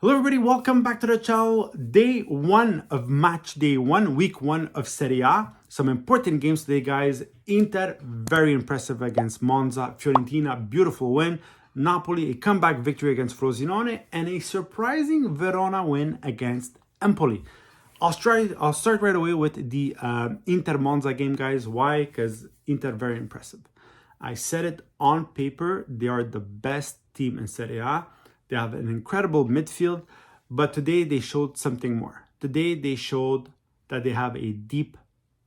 Hello everybody, welcome back to the channel. Day one of match day one, week one of Serie A. Some important games today, guys. Inter, very impressive against Monza. Fiorentina, beautiful win. Napoli, a comeback victory against Frosinone. And a surprising Verona win against Empoli. I'll start right away with the Inter-Monza game, guys. Why? Because Inter, very impressive. I said it on paper, they are the best team in Serie A. They have an incredible midfield, but today they showed something more. Today they showed that they have a deep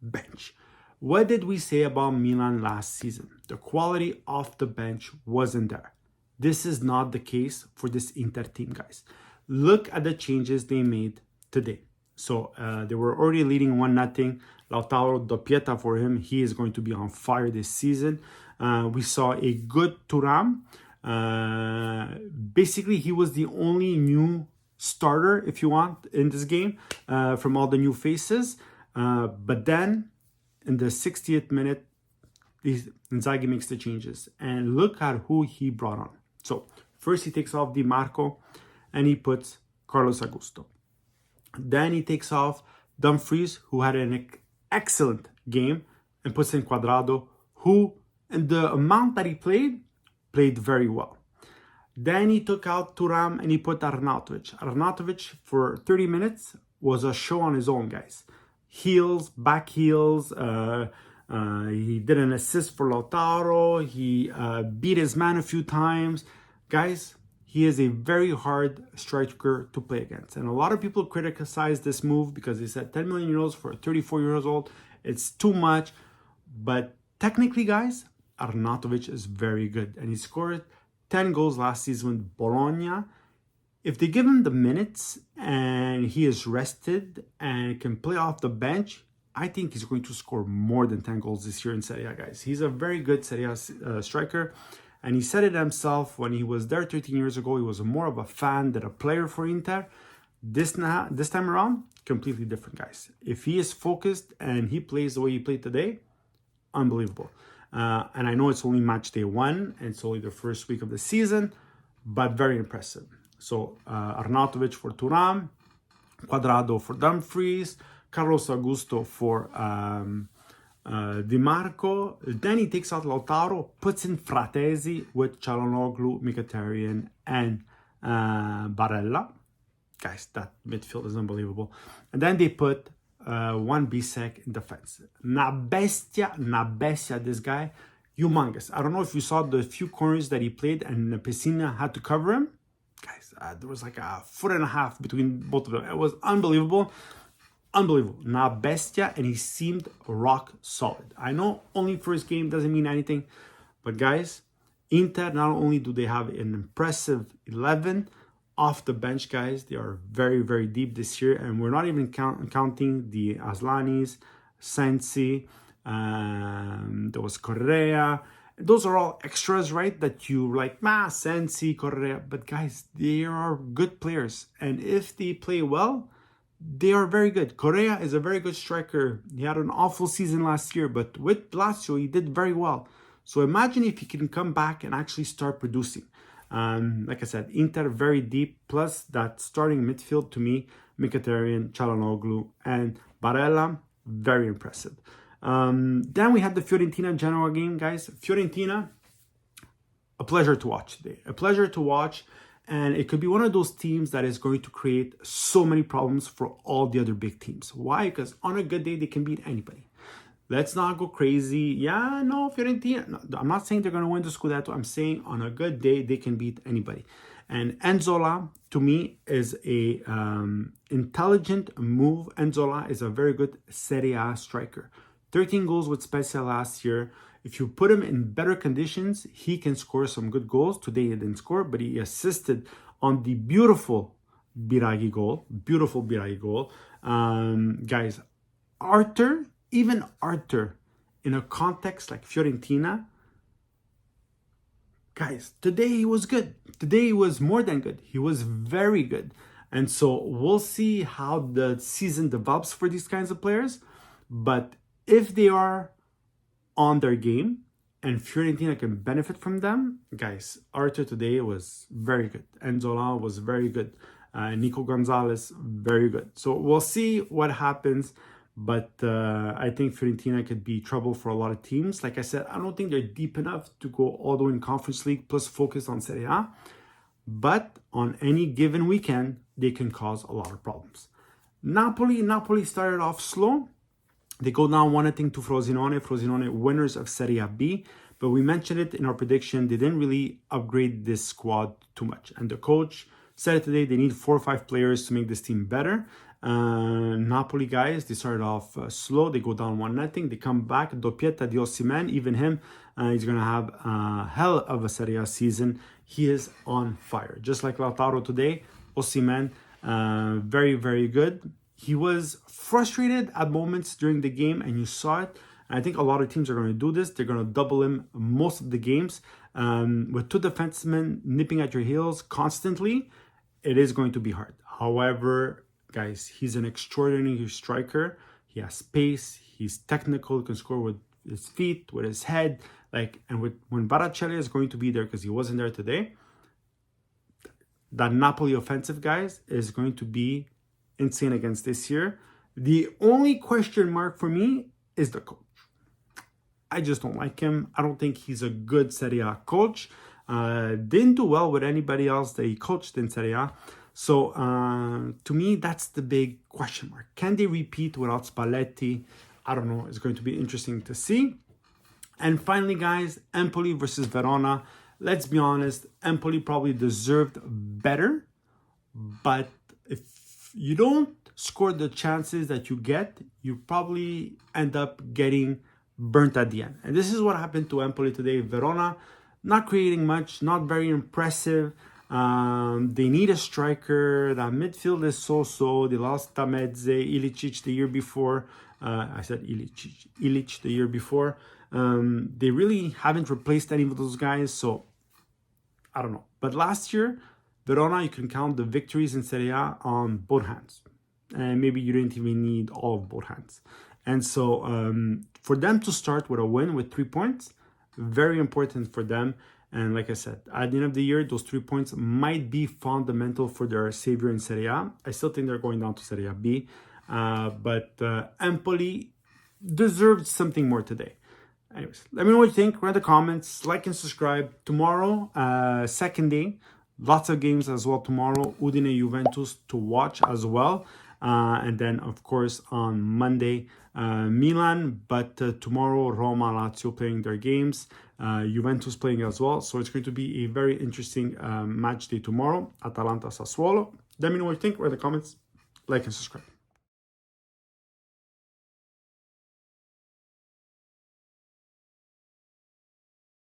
bench. What did we say about Milan last season? The quality off the bench wasn't there. This is not the case for this Inter team, guys. Look at the changes they made today. So they were already leading 1-0. Lautaro doppietta for him. He is going to be on fire this season. We saw a good Thuram. Basically, he was the only new starter, if you want, in this game from all the new faces. But then, in the 60th minute, Inzaghi makes the changes. And look at who he brought on. So, first he takes off Di Marco and he puts Carlos Augusto. Then he takes off Dumfries, who had an excellent game, and puts in Cuadrado, who, in the amount that he played very well. Then he took out Thuram and he put Arnautovic. Arnautovic, for 30 minutes, was a show on his own, guys. Heels, back heels. He did an assist for Lautaro. He beat his man a few times. Guys, he is a very hard striker to play against. And a lot of people criticize this move because they said 10 million euros for a 34 years old. It's too much. But technically, guys, Arnautovic is very good. And he scored 10 goals last season with Bologna. If they give him the minutes and he is rested and can play off the bench, I think he's going to score more than 10 goals this year in Serie A, guys. He's a very good Serie A striker. And he said it himself when he was there 13 years ago. He was more of a fan than a player for Inter. This time around, completely different, guys. If he is focused and he plays the way he played today, unbelievable. And I know it's only match day one, and it's only the first week of the season, but very impressive. So Arnautovic for Thuram, Cuadrado for Dumfries, Carlos Augusto for Di Marco. Then he takes out Lautaro, puts in Fratesi with Çalhanoğlu, Mkhitaryan, and Barella. Guys, that midfield is unbelievable. And then they put one Bisek in defense. Na bestia, this guy, humongous. I don't know if you saw the few corners that he played and Pessina had to cover him. Guys, there was like a 1.5 feet between both of them. It was unbelievable. Unbelievable. Na bestia, and he seemed rock solid. I know only first game doesn't mean anything, but guys, Inter, not only do they have an impressive 11, off the bench, guys, they are very, very deep this year. And we're not even counting the Aslanis, Sensi, there was Correa. Those are all extras, right? That you like, Sensi, Correa. But guys, they are good players. And if they play well, they are very good. Correa is a very good striker. He had an awful season last year, but with Lazio, he did very well. So imagine if he can come back and actually start producing. Like I said, Inter very deep, plus that starting midfield to me, Mkhitaryan, Çalhanoğlu, and Barella, very impressive. Then we had the Fiorentina-Genoa game, guys. Fiorentina, a pleasure to watch today. A pleasure to watch, and it could be one of those teams that is going to create so many problems for all the other big teams. Why? Because on a good day, they can beat anybody. Let's not go crazy. Yeah, no, Fiorentina. No, I'm not saying they're going to win the scudetto. I'm saying on a good day, they can beat anybody. And Nzola, to me, is a intelligent move. Nzola is a very good Serie A striker. 13 goals with Spezia last year. If you put him in better conditions, he can score some good goals. Today he didn't score, but he assisted on the beautiful Biraghi goal. Beautiful Biraghi goal. Guys, even Arthur, in a context like Fiorentina, guys, today he was good. Today he was more than good. He was very good. And so we'll see how the season develops for these kinds of players. But if they are on their game and Fiorentina can benefit from them, guys, Arthur today was very good. Nzola was very good. Nico Gonzalez, very good. So we'll see what happens. But I think Fiorentina could be trouble for a lot of teams. Like I said, I don't think they're deep enough to go all the way in Conference League plus focus on Serie A. But on any given weekend, they can cause a lot of problems. Napoli started off slow. They go down 1-0 to Frosinone. Frosinone winners of Serie A B. But we mentioned it in our prediction. They didn't really upgrade this squad too much. And the coach said it today, they need 4 or 5 players to make this team better. Napoli guys, they started off slow. They go down 1-0. They come back. Doppietta di Osimhen, even him, he's going to have a hell of a Serie A season. He is on fire. Just like Lautaro today, Osimhen, very, very good. He was frustrated at moments during the game, and you saw it. I think a lot of teams are going to do this. They're going to double him most of the games. With 2 defensemen nipping at your heels constantly, it is going to be hard. However, guys, he's an extraordinary striker. He has pace. He's technical. He can score with his feet, with his head. When Baracelli is going to be there, because he wasn't there today, that Napoli offensive, guys, is going to be insane against this year. The only question mark for me is the coach. I just don't like him. I don't think he's a good Serie A coach. Didn't do well with anybody else that he coached in Serie A. So to me, that's the big question mark. Can they repeat without Spalletti? I don't know. It's going to be interesting to see. And finally, guys, Empoli versus Verona. Let's be honest, Empoli probably deserved better. But if you don't score the chances that you get, you probably end up getting burnt at the end. And this is what happened to Empoli today. Verona, not creating much, not very impressive. They need a striker. That midfield is so-so. They lost Tameze, Ilicic the year before. I said Ilic the year before. They really haven't replaced any of those guys. So, I don't know. But last year, Verona, you can count the victories in Serie A on both hands. And maybe you didn't even need all of both hands. And so, for them to start with a win with 3 points, very important for them. And like I said, at the end of the year, those 3 points might be fundamental for their savior in Serie A. I still think they're going down to Serie A B. But Empoli deserved something more today. Anyways, let me know what you think. Write in the comments, like and subscribe. Tomorrow, second day, lots of games as well tomorrow. Udine Juventus to watch as well. And then, of course, on Monday, Milan. But tomorrow, Roma, Lazio playing their games. Juventus playing as well. So it's going to be a very interesting match day tomorrow. Atalanta, Sassuolo. Let me know what you think. Write in the comments. Like and subscribe.